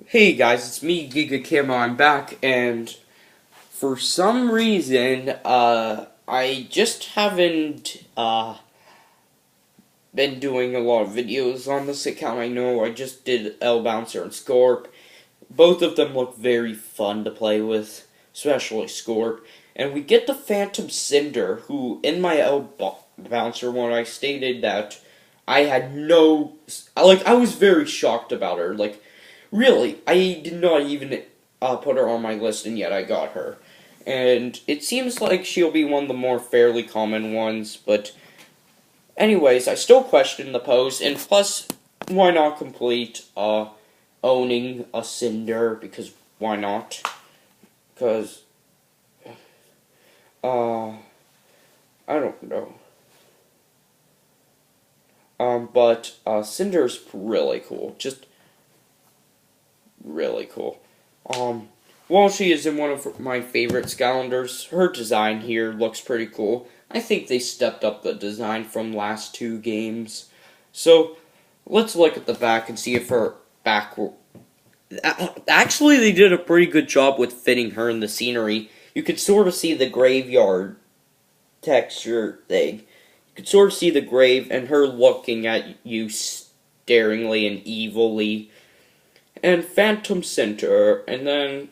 Hey guys, it's me, GigaDrobot. I'm back, and for some reason, I just haven't, been doing a lot of videos on this account. I know I just did L Bouncer and Scorp. Both of them look very fun to play with, especially Scorp. And we get the Phantom Cynder, who, in my L Bouncer one, I stated that I had I was very shocked about her. Really, I did not even put her on my list, and yet I got her. And it seems like she'll be one of the more fairly common ones, but anyways, I still question the pose, and plus, why not complete owning a Cynder, because why not? Because, I don't know. But Cynder's really cool, just really cool. While she is in one of my favorite Skylanders, her design here looks pretty cool. I think they stepped up the design from last two games. So, let's look at the back and see if her back will... Actually, they did a pretty good job with fitting her in the scenery. You could sort of see the graveyard texture thing. You could sort of see the grave and her looking at you staringly and evilly. And Phantom Cynder, and then,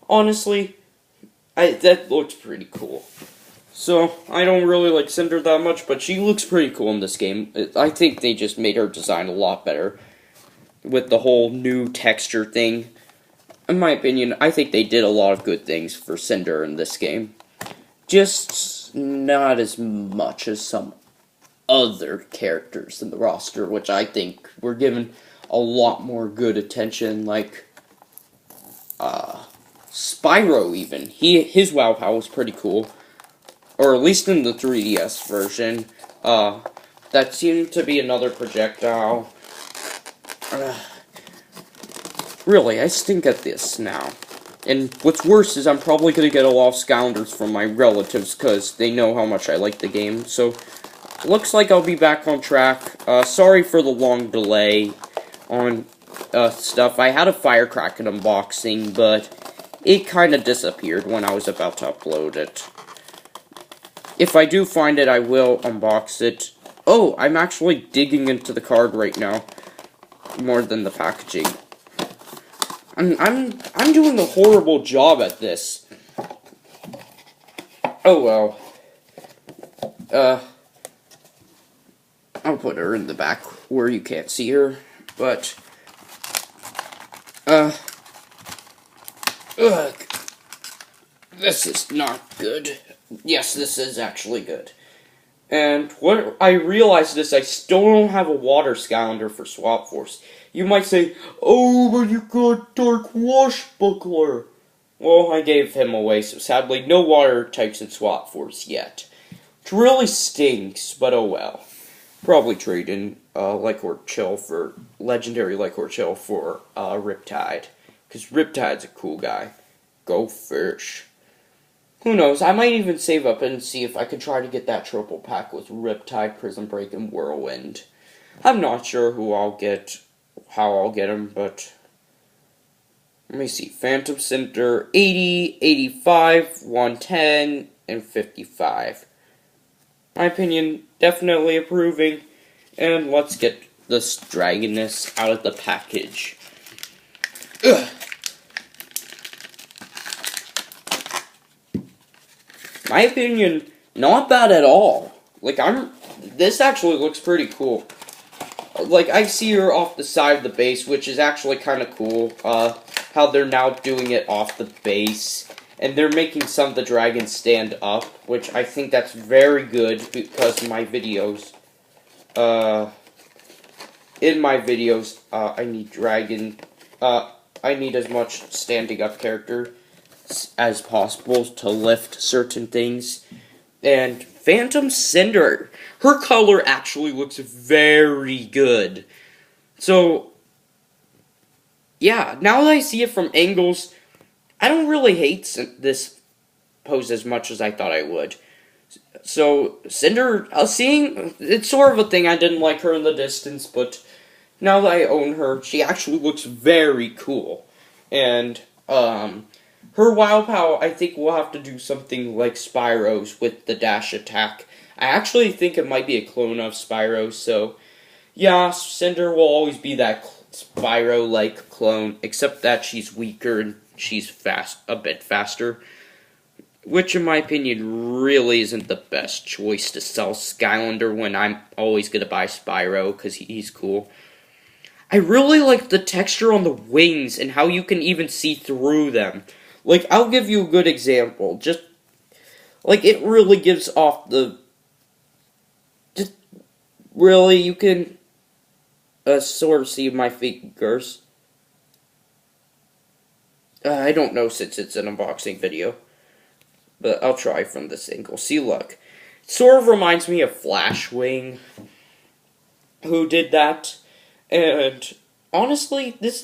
honestly, that looks pretty cool. So, I don't really like Cynder that much, but she looks pretty cool in this game. I think they just made her design a lot better with the whole new texture thing. In my opinion, I think they did a lot of good things for Cynder in this game. Just not as much as some other characters in the roster, which I think were given a lot more good attention, like Spyro even. His WoW POW was pretty cool. Or at least in the 3DS version. That seemed to be another projectile. Really, I stink at this now. And what's worse is I'm probably going to get a lot of Skylanders from my relatives because they know how much I like the game. So, looks like I'll be back on track. Sorry for the long delay on stuff. I had a Firecracker unboxing, but it kind of disappeared when I was about to upload it. If I do find it, I will unbox it. Oh, I'm actually digging into the card right now, more than the packaging. I'm doing a horrible job at this. Oh well. I'll put her in the back where you can't see her, but ugh, this is not good. Yes, this is actually good. And what I realized is I still don't have a water Skylander for Swap Force. You might say, oh, but you got Dark Washbuckler. Well, I gave him away, so sadly, no water types in Swap Force yet. Which really stinks, but oh well. Probably trade in Legendary Chill for Riptide. Because Riptide's a cool guy. Go fish. Who knows, I might even save up and see if I can try to get that triple pack with Riptide, Prison Break, and Whirlwind. I'm not sure how I'll get them, but let me see. Phantom Cynder, 80, 85, 110, and 55. My opinion, definitely approving. And let's get this Dragoness out of the package. Ugh. My opinion, not bad at all. This actually looks pretty cool. Like, I see her off the side of the base, which is actually kind of cool. How they're now doing it off the base. And they're making some of the dragons stand up, which I think that's very good because in my videos, I need as much standing up character as possible to lift certain things. And Phantom Cynder, her color actually looks very good. So, yeah, now that I see it from angles, I don't really hate this pose as much as I thought I would. So, Cynder, it's sort of a thing. I didn't like her in the distance, but now that I own her, she actually looks very cool. And, her Wow Pow, I think we'll have to do something like Spyro's with the dash attack. I actually think it might be a clone of Spyro, so yeah, Cynder will always be that Spyro-like clone, except that she's weaker and she's a bit faster. Which, in my opinion, really isn't the best choice to sell Skylander when I'm always going to buy Spyro, because he's cool. I really like the texture on the wings and how you can even see through them. Like, I'll give you a good example. Just, like, it really gives off the... Just, really, you can sort of see my fingers. I don't know since it's an unboxing video. But I'll try from this angle. See, look. It sort of reminds me of Flashwing, who did that. And honestly, this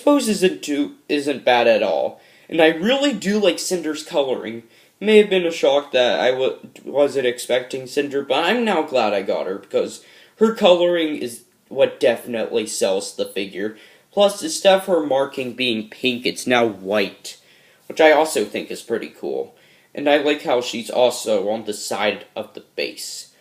pose isn't bad at all. And I really do like Cynder's coloring. It may have been a shock that I wasn't expecting Cynder, but I'm now glad I got her, because her coloring is what definitely sells the figure. Plus, instead of her marking being pink, it's now white, which I also think is pretty cool. And I like how she's also on the side of the base.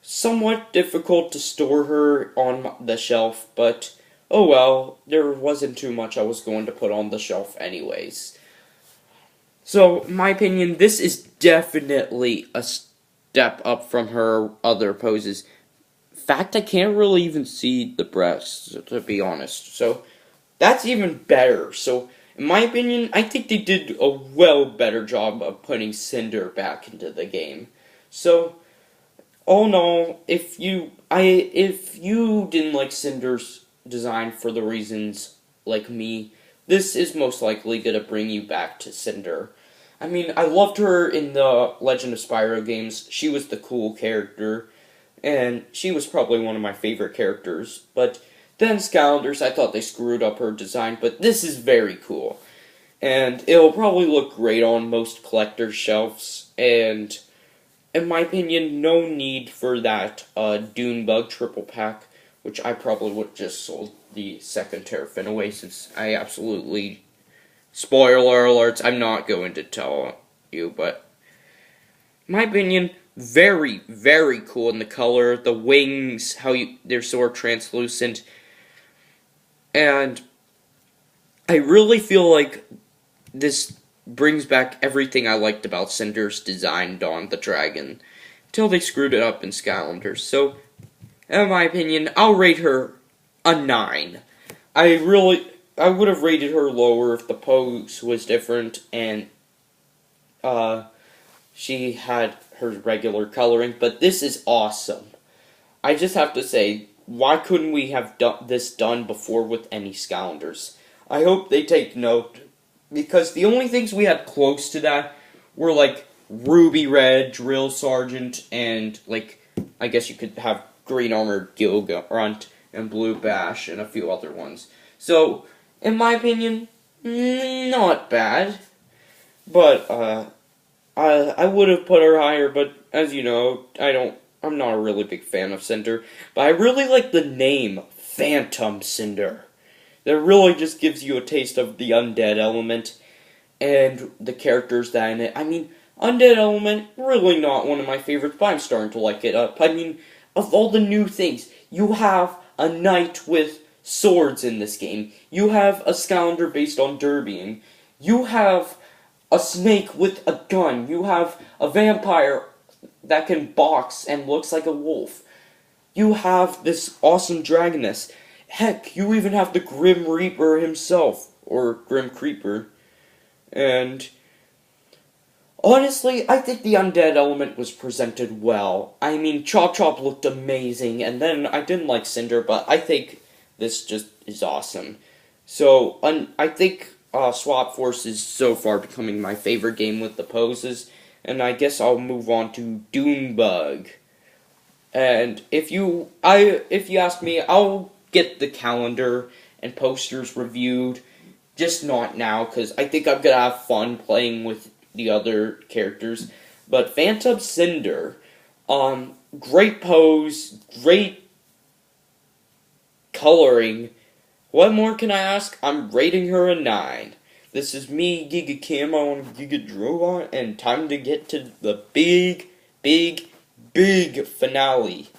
Somewhat difficult to store her on the shelf, but oh well, there wasn't too much I was going to put on the shelf anyways. So, in my opinion, this is definitely a step up from her other poses. In fact, I can't really even see the breasts, to be honest. So, that's even better. So, in my opinion, I think they did a better job of putting Cynder back into the game. So, all in all, if you didn't like Cynder's design for the reasons like me, this is most likely gonna bring you back to Cynder. I mean, I loved her in the Legend of Spyro games. She was the cool character, and she was probably one of my favorite characters. But then Skylanders, I thought they screwed up her design, but this is very cool. And it'll probably look great on most collector's shelves, and in my opinion, no need for that Dune Bug triple pack, which I probably would have just sold the second Terrafin away, since I absolutely... Spoiler alerts, I'm not going to tell you, but... in my opinion, very, very cool in the color. The wings, they're sort of translucent. And I really feel like this brings back everything I liked about Cynder's design on the dragon, until they screwed it up in Skylanders. So, in my opinion, I'll rate her a 9. I would have rated her lower if the pose was different and she had her regular coloring, but this is awesome. I just have to say, why couldn't we have this done before with any Skylanders? I hope they take note, because the only things we had close to that were like Ruby Red, Drill Sergeant, and like, I guess you could have Green Armored Gilgrunt and Blue Bash and a few other ones. So, in my opinion, not bad. But I would have put her higher, but as you know, I'm not a really big fan of Cynder. But I really like the name Phantom Cynder. That really just gives you a taste of the undead element and the characters that in it. I mean, undead element, really not one of my favorites, but I'm starting to like it up. I mean, of all the new things, you have a knight with swords in this game. You have a Skylander based on derbying. You have a snake with a gun. You have a vampire that can box and looks like a wolf. You have this awesome dragoness. Heck, you even have the Grim Reaper himself, or Grim Creeper. And honestly, I think the undead element was presented well. I mean, Chop Chop looked amazing, and then I didn't like Cynder, but I think this just is awesome. So, I think Swap Force is so far becoming my favorite game with the poses, and I guess I'll move on to Doom-Bug. And if you ask me, I'll get the calendar and posters reviewed, just not now, because I think I'm gonna have fun playing with the other characters. But Phantom Cynder, great pose, great coloring. What more can I ask? I'm rating her a 9. This is me, Giga Camo and GigaDrobot, and time to get to the big finale.